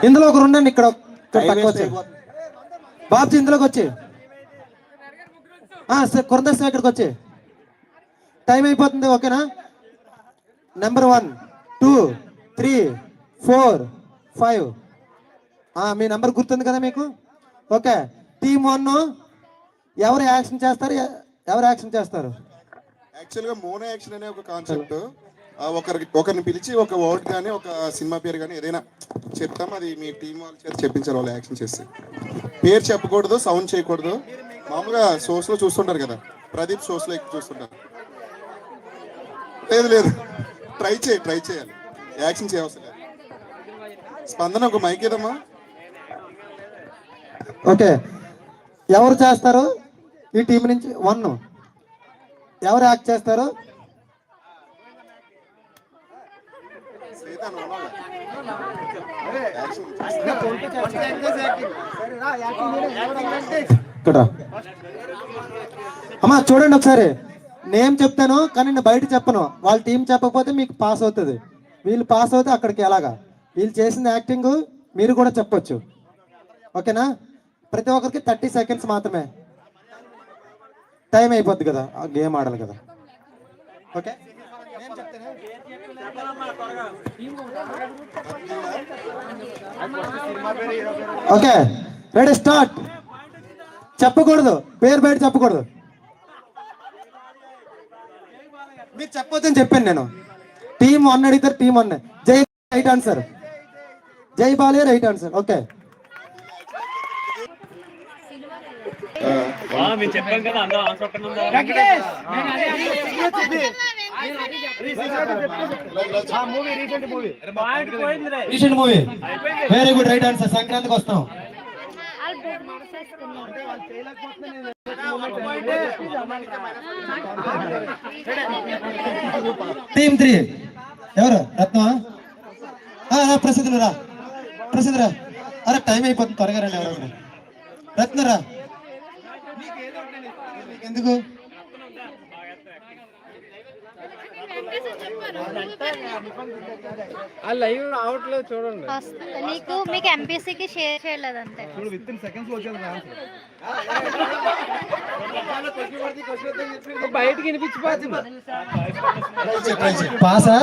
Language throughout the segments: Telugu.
ఇందులో ఒకరు ఉండండి, ఇక్కడ వచ్చి బాబుజీ ఇందులోకి వచ్చి కొరదర్శనం ఇక్కడికి వచ్చి. టైం అయిపోతుంది, ఓకేనా? నెంబర్ 1 2 3 4 5. మీ నెంబర్ గుర్తుంది కదా మీకు? ఓకే. టీమ్ 1 ఎవరు యాక్షన్ చేస్తారు, ఎవరు యాక్షన్ చేస్తారు? యాక్చువల్గా మోనో యాక్షన్ అనే ఒక కాన్సెప్ట్. ఒకరిని పిలిచి ఒక వర్డ్ కానీ ఒక సినిమా పేరు కానీ ఏదైనా చెప్తాం, అది మీ టీం వాళ్ళ చేత చెప్పించారు. వాళ్ళు యాక్షన్ చేస్తే పేరు చెప్పకూడదు, సౌండ్ చేయకూడదు. మామూలుగా షోస్లో చూస్తుంటారు కదా, ప్రదీప్ షోస్లో ఎక్కువ చూస్తుంటారు. లేదు ట్రై చేయాలి, యాక్షన్ చేయవలసిన లేదు. స్పందన ఒక మైక్ ఏదమ్మా. ఓకే, ఎవరు చేస్తారు ఈ టీం నుంచి? 1 ఎవరు యాక్ట్ చేస్తారు? ఇక్కడ అమ్మా చూడండి ఒకసారి, నేమ్ చెప్తాను కానీ నేను బయట చెప్పను. వాళ్ళ టీం చెప్పకపోతే మీకు పాస్ అవుతుంది, వీళ్ళు పాస్ అవుతే అక్కడికి ఎలాగా. వీళ్ళు చేసిన యాక్టింగ్ మీరు కూడా చెప్పొచ్చు, ఓకేనా? ప్రతి ఒక్కరికి 30 సెకండ్స్ మాత్రమే, టైం అయిపోద్ది కదా, ఆ గేమ్ ఆడాలి కదా. Okay, okay ready start. చెప్పకూడదు, పేరు బయట చెప్పకూడదు. మీరు చెప్పొద్దని చెప్పాను నేను. టీం 1 అడిగితే టీం 1 జై రైట్ ఆన్సర్, జై బాలే రైట్ ఆన్సర్. ఓకే, చెప్పాం కదా recent movie. Very good, right answer. సంక్రాంతికి వస్తాం. టీమ్ 3 ఎవరు? రత్న ప్రసిద్ధ రా. అరే టైం అయిపోతుంది, త్వరగా రండి. ఎవరు? రత్నరా. ఎందుకు? లైవ్ రావట్లేదు చూడండి. మీకు ఎంపీసీకి షేర్ చేయలేదు అంతే. బయటకి వినిపించిపోతుంది. పాసా?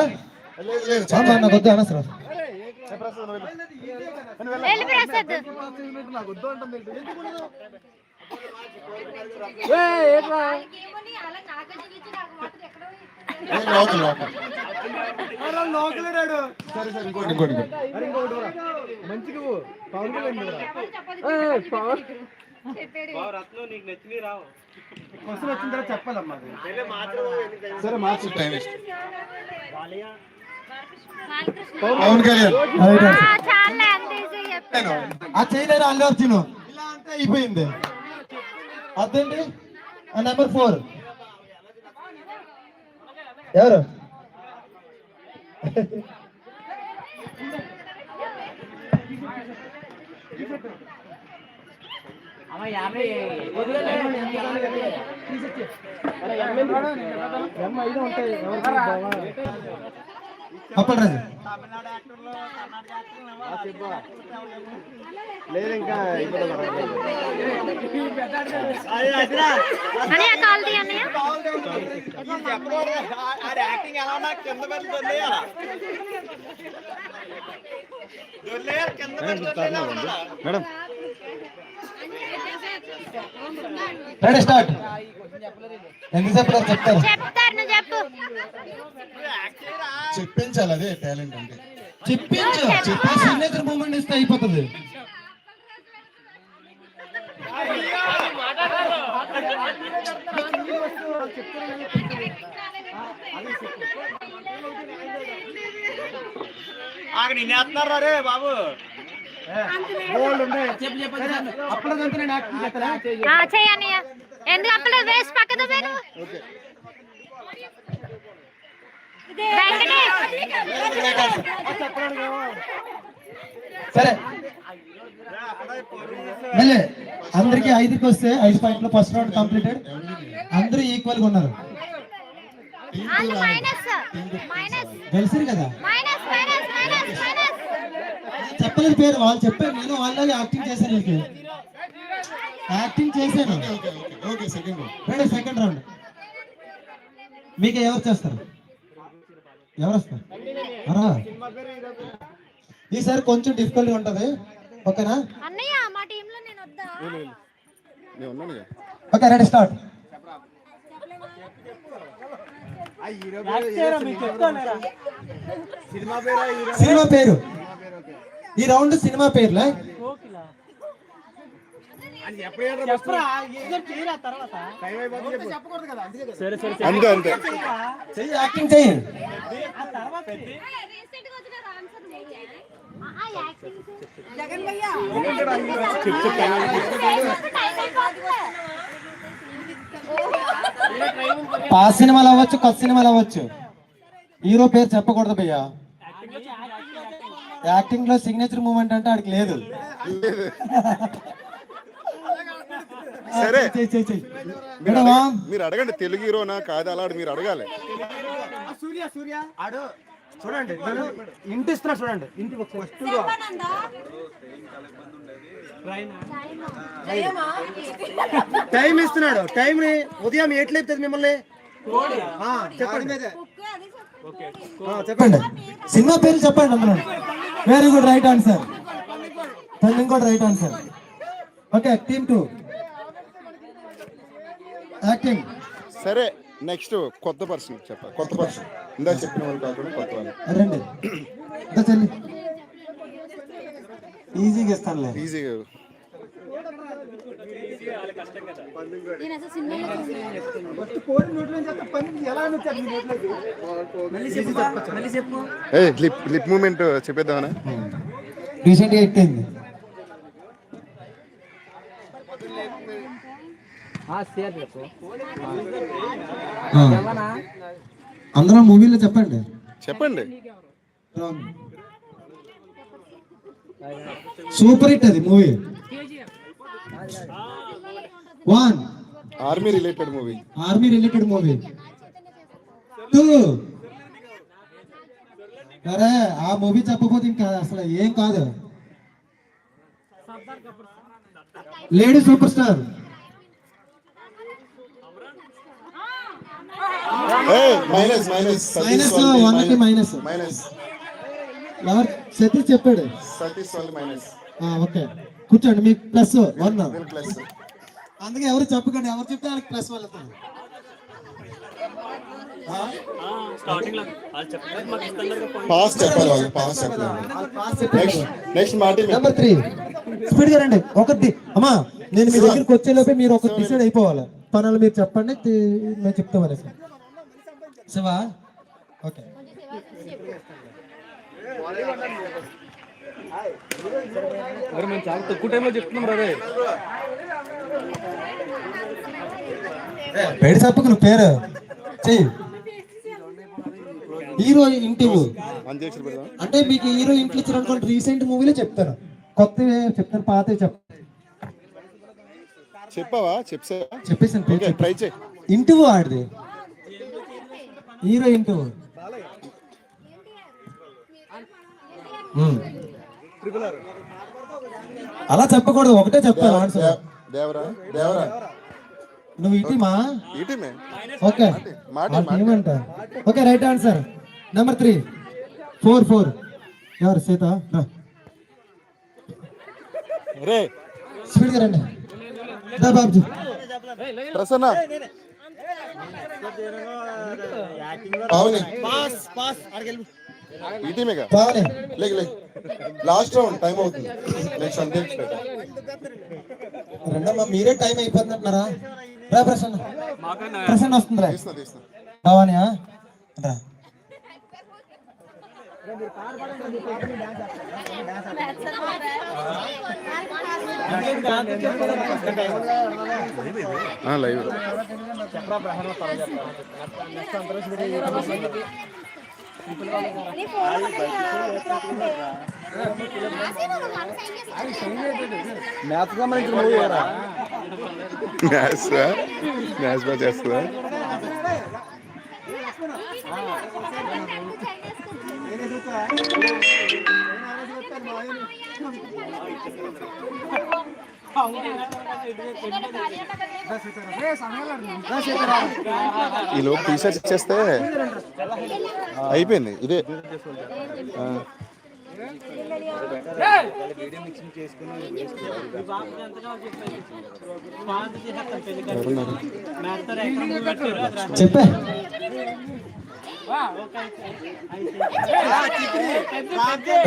నాకు వద్దు అనవసరం. చెప్పాలమ్మా. సరే మార్చి టైం చేయలేరా అల్లు అర్జున్ ఇలా అంటే అయిపోయింది. అదేంటి నెంబర్ 4 ఎవరు? అప్పలరాజు లేదు ఇంకా మేడం. Ready start. ఎంతసేపు చెప్తారు? చెప్పించాలి, అదే టాలెంట్ అంటే. చెప్పి సిగ్నేచర్ మూమెంట్ ఇస్తే అయిపోతుంది. నిన్నేస్తున్నారా బాబు? ఎందుకు అప్పలేదు వేసి పక్కన సరే మళ్ళీ అందరికి 5కి వస్తే 5 పాయింట్లు. First round completed. అందరూ ఈక్వల్ గా ఉన్నారు. గెలిచారు కదా, చెప్పలేదు. చెప్పలేదు పేరు, వాళ్ళు చెప్పారు, నేను వాళ్ళలాగే యాక్టింగ్ చేశాను, వీళ్ళకి యాక్టింగ్ చేశాను. ఓకే సెకండ్ రండి సెకండ్ రౌండ్. మీకు ఎవరు చేస్తారు, ఎవరు వస్తారు? అరా ఈసారి కొంచెం డిఫికల్ట్ గా ఉంటది, ఓకేనా? అన్నయ్య మా టీమ్ లో నేను వద్దా? నేను ఉన్నాను. Okay ready start. సినిమా పేరు, ఈ రౌండ్ సినిమా పేర్లే. అంతే అంతే చెయ్యి, యాక్టింగ్ చెయ్యి. పాత సినిమాలు అవ్వచ్చు, కొత్త సినిమాలు అవ్వచ్చు, హీరో పేరు చెప్పకూడదు భయ్యా. యాక్టింగ్ లో సిగ్నేచర్ మూమెంట్ అంటే ఆడికి లేదు. సరే చెయ్యి, చెయ్యి, చెయ్యి. మీరు అడగండి, తెలుగు హీరోనా కాదా అలా మీరు అడగాలి. చూడండి ఇంటి ఇస్తున్నా, చూడండి ఇంటి ఫస్ట్ టైం ఇస్తున్నాడు. టైం ఉదయం ఎట్లయితుంది మిమ్మల్ని చెప్పండి, చెప్పండి సినిమా పేరు చెప్పండి అందులో. Very good, right answer. ఇంకోటి right answer. Okay team 2 acting. సరే నెక్స్ట్ కొత్త పర్సన్ చెప్పాలి. కొత్త పర్సన్ ఇందా చెప్పిన వాళ్ళు కాకుండా కొత్త వాళ్ళు. రండి చెల్లి, ఈజీగా ఇస్తానులే. ఈజీగా లిప్ మూమెంట్ చెప్పేద్దామనా? రీసెంట్ గా ఎక్కింది. అందరూ మూవీలో చెప్పండి. చెప్పండి. సూపర్ హిట్ అది movie. 1 army related movie. Army related movie. 2 అరే ఆ మూవీ చెప్పకపోతే ఇంకా అసలు ఏం కాదు. Lady super star. Minus minus minus 1 minus. Minus ఎవరు సతీష్ చెప్పాడు. సతీష్ వాళ్ళు మైనస్. ఓకే కూర్చోండి, మీకు ప్లస్ 1. ప్లస్. అందుకే ఎవరు చెప్పకండి, ఎవరు చెప్తే వాళ్ళకి ప్లస్ వాళ్ళతో. పాస్ చెప్పాలి వాళ్ళు, పాస్ చెప్పాలి. నెక్స్ట్ మాట నెంబర్ 3 స్పీడ్ గా రండి. ఒకటి అమ్మా, నేను మీ దగ్గరికి వచ్చేలోపే మీరు ఒకటి డిసైడ్ అయిపోవాలి. పనులు మీరు చెప్పండి, మేము చెప్తామని. శివా ఓకే. మేము చాలా తక్కువ టైంలో చెప్తున్నాం రవి. పేరు చెప్పకు, నువ్వు పేరు చెయ్యి. హీరో ఇంటి అంటే మీకు హీరో ఇంట్లో ఇచ్చారు అనుకోండి, రీసెంట్ మూవీలో చెప్తాను, కొత్తవి చెప్తాను, పాతవి చెప్తాను. చెప్పావా? చెప్పేసాను. ట్రై చేయి. ఇంటివు ఆడిది హీరో ఇంటివు. అలా చెప్పకూడదు, ఒకటే చెప్తాను ఆన్సర్. దేవరా దేవరా నువ్వు ఇటీమా? ఇటీమే. ఓకే ఏమంట. Okay right answer. నెంబర్ 3 4 ఎవరు? సీత. స్పీడ్ గా రండి. Babuji Prasanna last round time అవుతుంది. రెండమ్మా మీరే టైం అయిపోతుందంటున్నారా? రా ప్రసన్న, ప్రసన్న వస్తుందిరా. భవానియా రా. లైవ్ మ్యాథ్స్ బాగా చేస్తుందా? ఈ లోపు టీషర్ట్స్ ఇచ్చేస్తే అయిపోయింది ఇదే. చెప్పే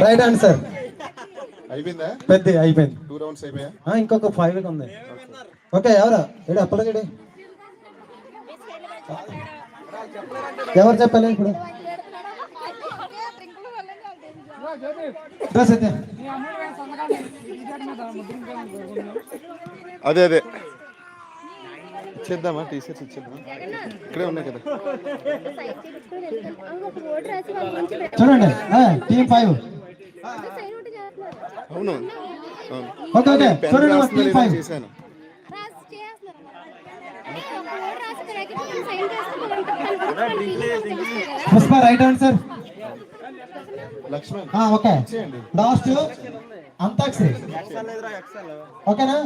రైట్ ఆన్సర్. అయిపోయిందా? పెద్ద అయిపోయింది. 2 రౌండ్స్ అయిపోయా? ఇంకొక 5 ఉంది. ఓకే ఎవరా ఏడు అప్పలగడే ఎవరు చెప్పాలి ఇప్పుడు? డ్రెస్ అయితే అదే అదే ఇచ్చేద్దామా? టీషర్ట్స్ ఇచ్చేద్దామా? ఇక్కడే ఉన్నాయి కదా. చూడండి టీమ్ 5. అవును ఓకే ఓకే చూడండి టీమ్ 5 చేశాను. Pushpa right answer. Laxman okay last Antakshari. ఓకేనా?